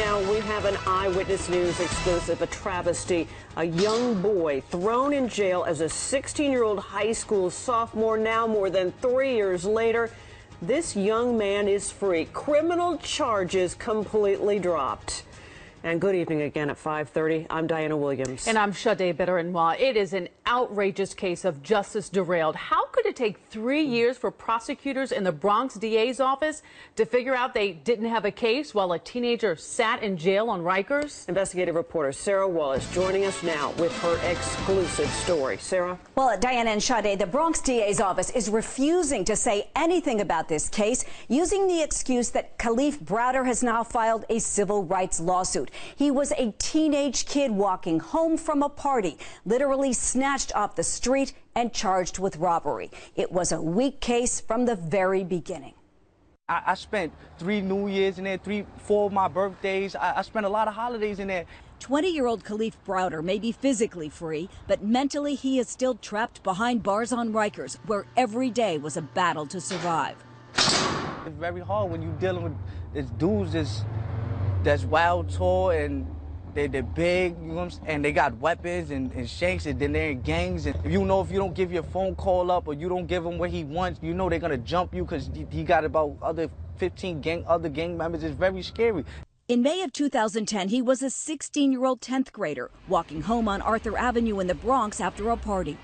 now, we have an Eyewitness News exclusive, a travesty. A young boy thrown in jail as a 16-year-old high school sophomore. Now, more than 3 years later, this young man is free. Criminal charges completely dropped. And good evening again at 5:30. I'm Diana Williams. And I'm Sade Biterinwa. It is an outrageous case of justice derailed. How could it take 3 years for prosecutors in the Bronx DA's office to figure out they didn't have a case while a teenager sat in jail on Rikers? Investigative reporter Sarah Wallace joining us now with her exclusive story. Sarah? Well, Diana and Sade, the Bronx DA's office is refusing to say anything about this case, using the excuse that Kalief Browder has now filed a civil rights lawsuit. He was a teenage kid walking home from a party, literally snatched off the street and charged with robbery. It was a weak case from the very beginning. I spent 3 New Years in there, 4 of my birthdays. I spent a lot of holidays in there. 20-year-old Kalief Browder may be physically free, but mentally he is still trapped behind bars on Rikers, where every day was a battle to survive. It's very hard when you're dealing with these dudes that's wild, tall, and they're big, you know what I'm saying? And they got weapons and shanks, and then they're in gangs. And if you don't give your phone call up or you don't give him what he wants, you know they're gonna jump you because he got about other 15 other gang members. It's very scary. In May of 2010, he was a 16-year-old 10th grader walking home on Arthur Avenue in the Bronx after a party.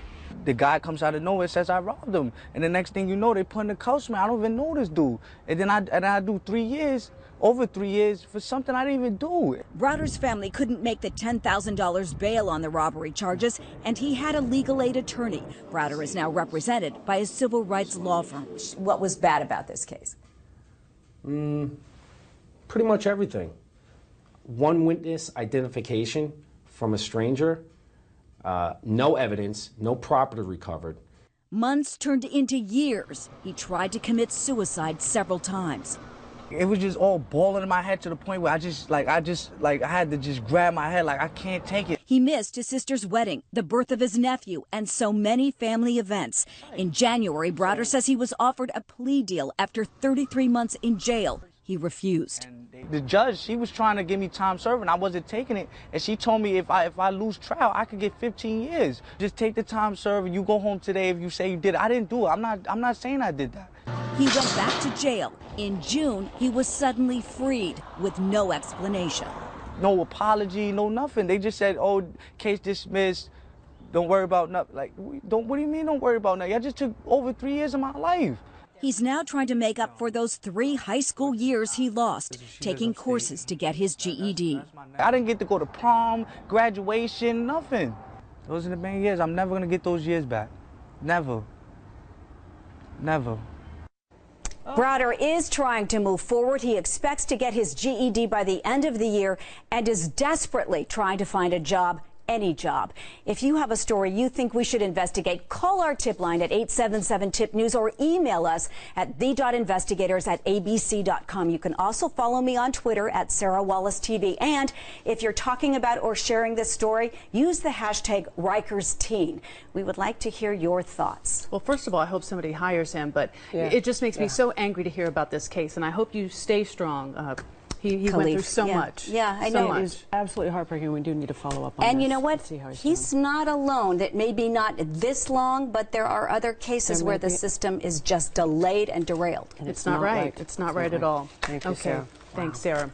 The guy comes out of nowhere, says I robbed him, and the next thing you know, they put in the cuffs, man. I don't even know this dude. And then I do 3 years. Over 3 years for something I didn't even do. Browder's family couldn't make the $10,000 bail on the robbery charges, and he had a legal aid attorney. Browder is now represented by a civil rights law firm. What was bad about this case? Pretty much everything. One witness identification from a stranger, no evidence, no property recovered. Months turned into years. He tried to commit suicide several times. It was just all balling in my head to the point where I had to just grab my head like I can't take it. He missed his sister's wedding, the birth of his nephew, and so many family events. In January, Browder says he was offered a plea deal after 33 months in jail. He refused. The judge, she was trying to give me time serving. I wasn't taking it, and she told me if I lose trial, I could get 15 years. Just take the time serving. You go home today if you say you did it. I didn't do it. I'm not saying I did that. He went back to jail. In June, he was suddenly freed with no explanation. No apology, no nothing. They just said, oh, case dismissed. Don't worry about nothing. Like, what do you mean don't worry about nothing? I just took over 3 years of my life. He's now trying to make up for those 3 high school years he lost, taking courses to get his GED. I didn't get to go to prom, graduation, nothing. Those are the main years. I'm never going to get those years back. Never. Never. Browder is trying to move forward. He expects to get his GED by the end of the year and is desperately trying to find a job, any job. If you have a story you think we should investigate, call our tip line at 877-TIP-NEWS or email us at the.investigators@abc.com. You can also follow me on Twitter at Sarah Wallace TV. And if you're talking about or sharing this story, use the hashtag RikersTeen. We would like to hear your thoughts. Well, first of all, I hope somebody hires him, but it just makes me so angry to hear about this case, and I hope you stay strong. He went through so much. Yeah, I know. It is absolutely heartbreaking. We do need to follow up on and this. you know what? He's not alone. That maybe not this long, but there are other cases where the system is just delayed and derailed. And it's not right. It's not right at all. Thank you, okay. Sarah. Thanks, Sarah.